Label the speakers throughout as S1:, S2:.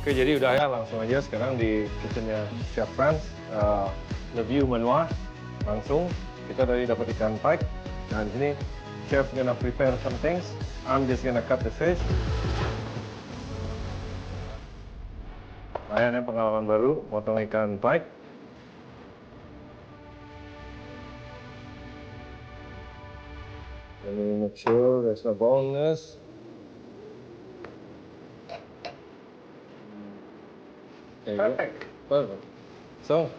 S1: Oke, jadi udah ya, langsung aja sekarang di kitchennya Chef Franz. Review menu langsung. Kita tadi dapat ikan pike. Nah, di sini chef gonna prepare some things. I'm just gonna cut the fish. Lumayan ya, pengalaman baru, potong ikan pike. Let me make sure there's no boneless.
S2: Perfect.
S1: Perfect. So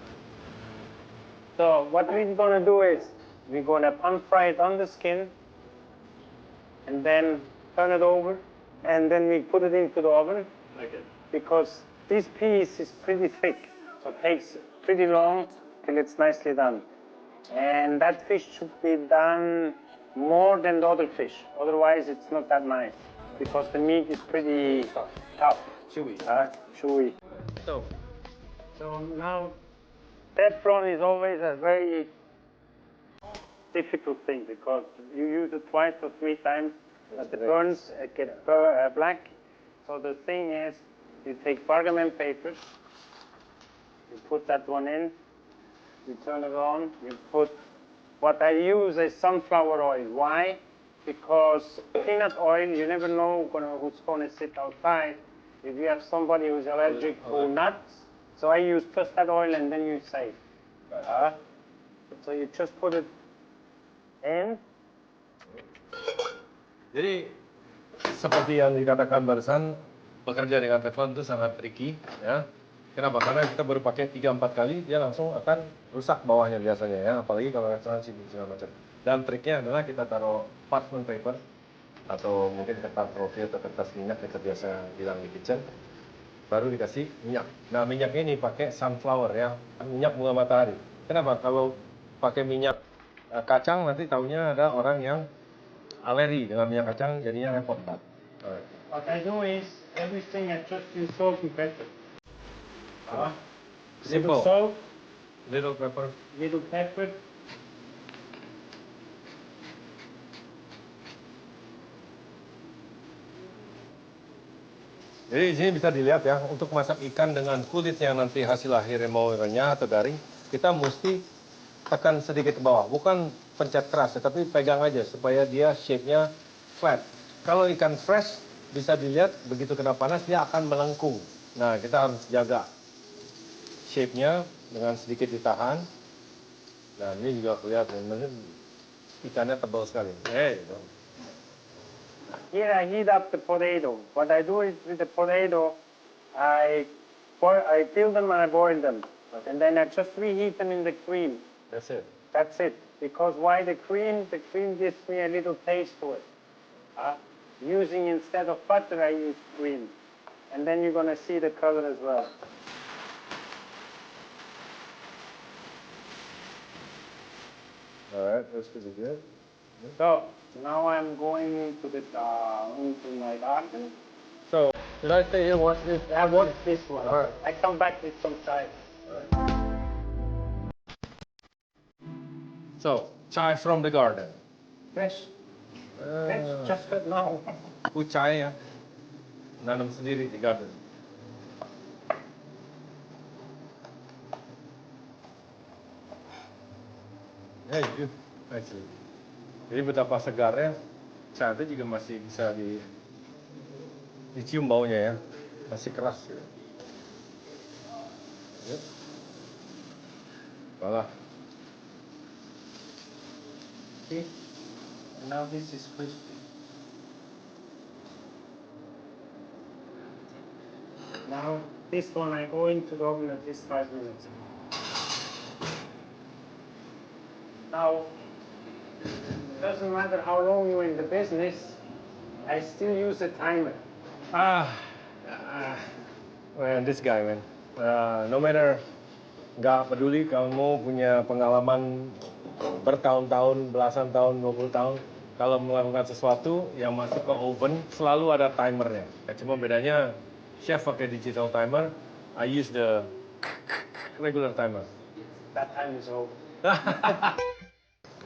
S2: what we're gonna do is we're gonna pan fry it on the skin and then turn it over and then we put it into the oven.
S1: okay.
S2: Because this piece is pretty thick, so it takes pretty long till it's nicely done. And that fish should be done more than the other fish, otherwise it's not that nice because the meat is pretty tough,
S1: Chewy.
S2: chewy. So now that prawn is always a very difficult thing because you use it twice or three times, but the prawns get black. So the thing is, you take pergament paper, you put that one in, you turn it on, you put, what I use is sunflower oil. Why? Because peanut oil, you never know who's going to sit outside. If you have somebody who's allergic to nuts, so I use first that oil and then you save. So you just put it in.
S1: Jadi seperti yang dikatakan barusan, bekerja dengan teflon itu sangat tricky, ya. Kenapa? Karena kita baru pakai 3-4 kali, dia langsung akan rusak bawahnya biasanya, ya. Apalagi kalau restoran sibuk segala macam. Dan triknya adalah kita taruh parchment paper atau mungkin kertas roti atau kertas minyak yang biasa bilang di kitchen. Baru dikasih minyak. Nah, minyak ini pakai sunflower, ya, minyak bunga matahari. Kenapa? Kalau pakai minyak kacang nanti taunya ada orang yang alergi dengan minyak kacang, jadinya repot.
S2: What I do is everything I just use salt and pepper.
S1: Simple.
S2: Little salt,
S1: Little pepper.
S2: little pepper.
S1: Jadi di sini bisa dilihat ya, untuk masak ikan dengan kulit yang nanti hasil akhirnya mau renyah atau garing, kita mesti tekan sedikit ke bawah. Bukan pencet keras, tetapi pegang aja supaya dia shape-nya flat. Kalau ikan fresh, bisa dilihat begitu kena panas dia akan melengkung. Nah, kita harus jaga shape-nya dengan sedikit ditahan. Nah, ini juga kelihatan, ikannya tebal sekali.
S2: Here I heat up the potato. What I do is with the potato, I peel them and I boil them. And then I just reheat them in the cream.
S1: That's it.
S2: That's it. Because why the cream? The cream gives me a little taste to it. Using instead of butter, I use cream. And then you're going to see the color as well.
S1: All right, that's pretty good.
S2: So now I'm going into my garden.
S1: So, did I say you want this?
S2: I want this one.
S1: All right.
S2: I come back with some chives.
S1: So, chive from the garden.
S2: Fresh. Fresh. Just cut now.
S1: Kucai ya, nanam sendiri di garden. Yeah, good, actually. Jadi betapa segarnya, saat itu juga masih bisa dicium baunya ya, masih keras. Gitu. Yep. Voila.
S2: See? And now this is crispy. Now this one I go into the oven at least 5 minutes. Now, it doesn't matter how long you're in the business, I still use a timer.
S1: Man, this guy, man. No matter, nggak peduli kamu punya pengalaman bertahun-tahun, belasan tahun, 20 tahun, kalau melakukan sesuatu yang masuk ke oven, selalu ada timernya. Ya, cuma bedanya, chef pakai digital timer, I use the regular timer.
S2: That time is over.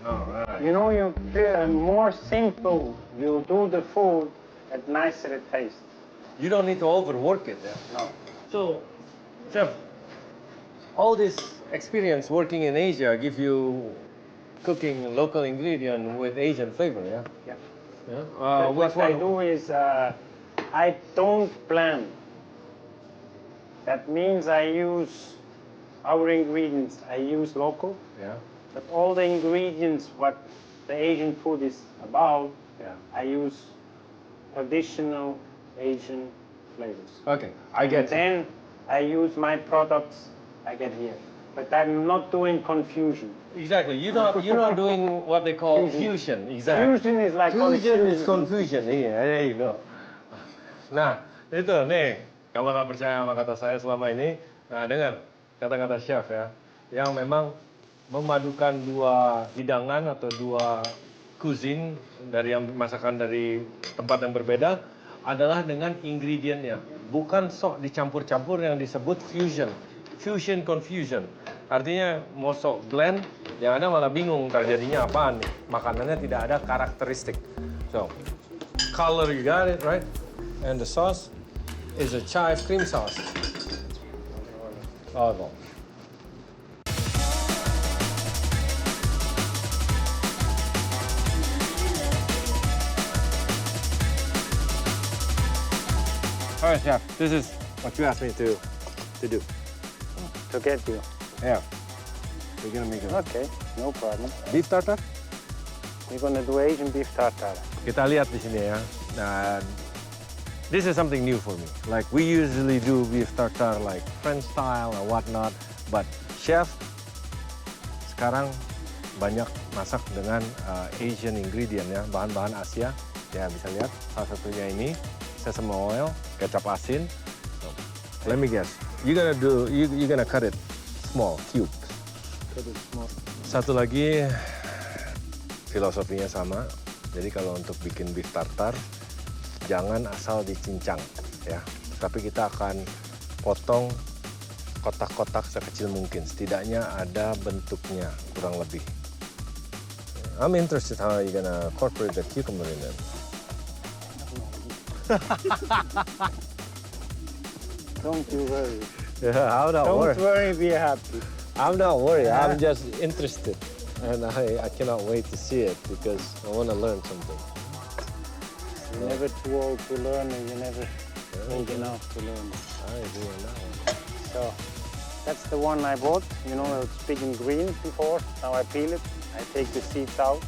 S1: Alright.
S2: You know, you feel more simple you do the food, the nicer it tastes.
S1: You don't need to overwork it. Yeah.
S2: No.
S1: So, chef, all this experience working in Asia give you cooking local ingredient with Asian flavor, yeah?
S2: Yeah.
S1: Yeah.
S2: What I do is I don't blend. That means I use our ingredients. I use local,
S1: Yeah.
S2: but all the ingredients what the Asian food is about,
S1: Yeah.
S2: I use traditional Asian flavors.
S1: Okay, I get it.
S2: Then I use my products I get here. But I'm not doing confusion.
S1: Exactly. You're not doing what they call fusion. Exactly.
S2: Fusion is like
S1: Fusion is
S2: confusion.
S1: confusion. Iya, there you go. Nah, itu nih. Kalau nggak percaya sama kata saya selama ini, nah dengar kata-kata chef ya, yang memang memadukan dua hidangan atau dua cuisine dari yang masakan dari tempat yang berbeda adalah dengan ingredientnya, bukan sok dicampur-campur yang disebut fusion. Fusion confusion. Artinya mau sok blend, yang ada malah bingung terjadinya apaan nih. Makanannya tidak ada karakteristik. So, color you got it, right? And the sauce is a chive cream sauce. Oh, no. All right, chef. This is what you asked me to do.
S2: To get you.
S1: Yeah. We're gonna make it.
S2: Okay, no problem.
S1: Beef tartar?
S2: We're gonna do Asian beef tartare.
S1: Kita lihat di sini ya. Nah, this is something new for me. Like we usually do beef tartar like French style or whatnot, but chef sekarang banyak masak dengan Asian ingredient ya, bahan-bahan Asia. Ya bisa lihat salah satunya ini sesame oil, kecap asin. So, let me guess. You're gonna cut it small, cube.
S2: Cut it small.
S1: Satu lagi filosofinya sama. Jadi kalau untuk bikin beef tartar jangan asal dicincang ya. Tapi kita akan potong kotak-kotak sekecil mungkin. Setidaknya ada bentuknya kurang lebih. I'm interested how you gonna incorporate the cucumber in it.
S2: Don't you worry.
S1: Yeah, I'm not
S2: Don't
S1: worried.
S2: worry, be happy.
S1: I'm not worried. I'm just interested. And I cannot wait to see it because I want to learn something.
S2: You're never too old to learn and you're never old enough to learn.
S1: I agree on that one.
S2: So that's the one I bought. You know, it's big and green before. Now I peel it. I take the seeds out.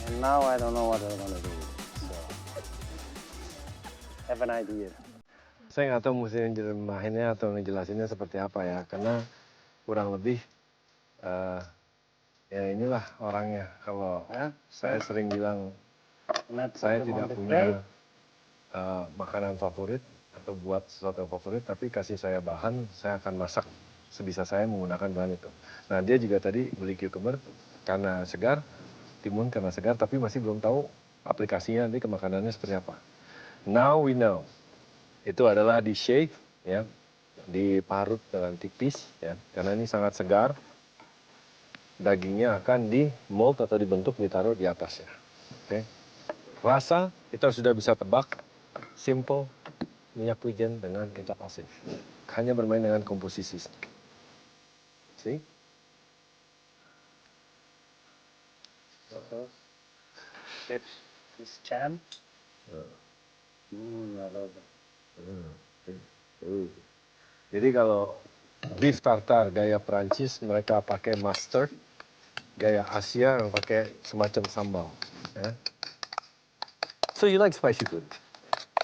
S2: And now I don't know what I'm gonna do with it. So have an idea.
S1: Saya nggak tahu mesti ngejelasinnya atau ngejelasinnya seperti apa ya, karena kurang lebih ya inilah orangnya. Kalau saya sering bilang saya tidak punya makanan favorit atau buat sesuatu yang favorit, tapi kasih saya bahan, saya akan masak sebisa saya menggunakan bahan itu. Nah dia juga tadi beli cucumber karena segar, timun karena segar, tapi masih belum tahu aplikasinya nanti ke makanannya seperti apa. Now we know. Itu adalah di shave ya, diparut dengan tipis ya, karena ini sangat segar. Dagingnya akan di mold atau dibentuk, ditaruh di atasnya. Oke. Rasa kita sudah bisa tebak, simple, minyak wijen dengan kecap asin. Hanya bermain dengan komposisi. See?
S2: This jam. I love it.
S1: Jadi kalau beef tartar gaya Prancis mereka pakai mustard, gaya Asia yang pakai semacam sambal. Ya. So you like spicy food?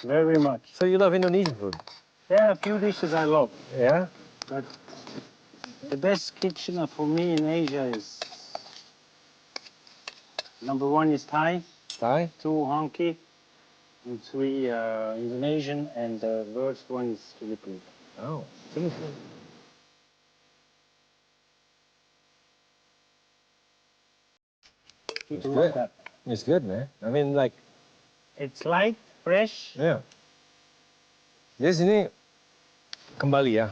S2: Very much.
S1: So you love Indonesian food?
S2: There are a few dishes I love,
S1: Yeah.
S2: but the best kitchen for me in Asia is number 1 is Thai,
S1: Thai?
S2: 2 Honky, and 3 Indonesian, and the worst one is Philippine.
S1: Oh. It's
S2: People
S1: good.
S2: love that.
S1: It's good, man. I mean, like,
S2: It's light, fresh.
S1: yeah. Jadi sini kembali ya.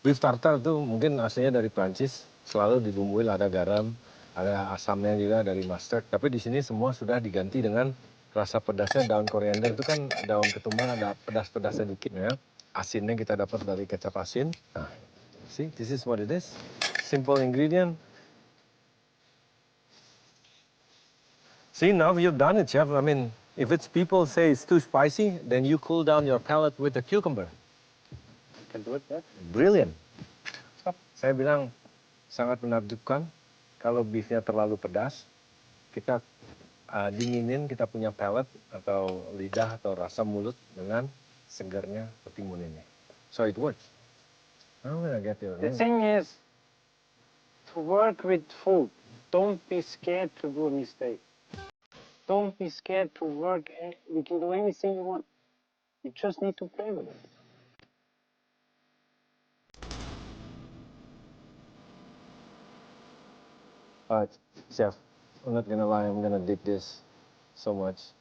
S1: Beef tartar itu mungkin aslinya dari Prancis, selalu dibumbui ada garam, ada asamnya juga dari mustard. Tapi di sini semua sudah diganti dengan rasa pedasnya daun koriander itu kan daun ketumbar ada pedas-pedasnya dikit ya. Asinnya kita dapat dari kecap asin. Nah, see, this is what it is. Simple ingredient. See, now you've done it, chef. I mean, if it's people say it's too spicy, then you cool down your palate with the cucumber.
S2: You can do it, yeah.
S1: Brilliant. Saya bilang sangat menakjubkan kalau beefnya terlalu pedas. Kita dinginin kita punya palate atau lidah atau rasa mulut dengan segarnya ketimun ini. So it works. I'm gonna get your
S2: The
S1: name.
S2: thing is, to work with food, don't be scared to do a mistake. Don't be scared to work. You can do anything you want. You just need to play with it.
S1: Alright, chef. I'm not gonna lie, I'm gonna dig this so much.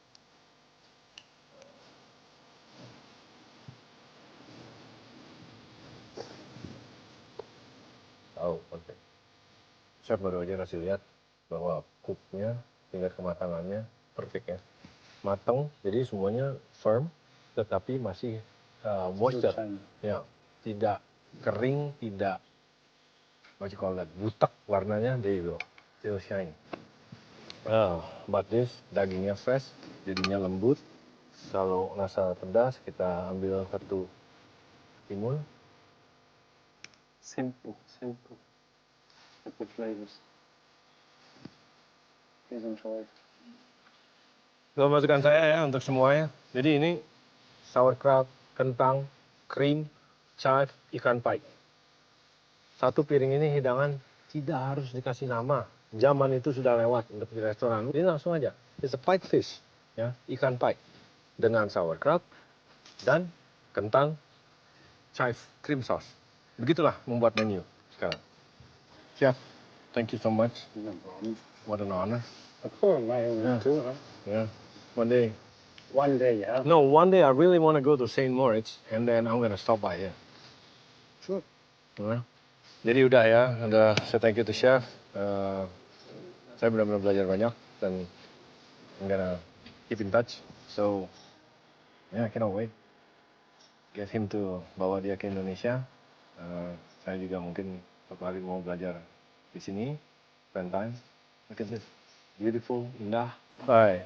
S1: Tahu, oke. Chef baru aja kasih lihat bahwa cooknya, tingkat kematangannya perfect ya. Matang, jadi semuanya firm, tetapi masih moisture. Ya, tidak kering, tidak what you call that, butek warnanya, there you go, still shine. But this dagingnya fresh, jadinya lembut. Kalau rasa pedas, kita ambil satu timun.
S2: Simple. Simple flavors. Please enjoy it.
S1: Itu masukan saya ya untuk semuanya. Jadi ini sauerkraut, kentang, krim, chive, ikan pai. Satu piring ini hidangan tidak harus dikasih nama. Zaman itu sudah lewat untuk di restoran. Ini langsung aja. It's a fried fish, ya, ikan pai dengan sauerkraut dan kentang, chive, cream sauce. Begitulah membuat menu sekarang. Chef, thank you so much.
S2: No problem.
S1: What an honor.
S2: Of course, my own
S1: Yeah.
S2: too, huh?
S1: Yeah. One day.
S2: One day, yeah.
S1: No, one day I really want to go to Saint Moritz and then I'm gonna stop by here.
S2: Sure.
S1: Ya. Jadi udah ya, udah saya thank you to chef. Saya benar-benar belajar banyak dan I'm gonna keep in touch. So, yeah, I cannot wait. Get him to bawa dia ke Indonesia. Saya juga mungkin suatu hari mau belajar di sini, spend time. Look at this, beautiful, indah. Alright,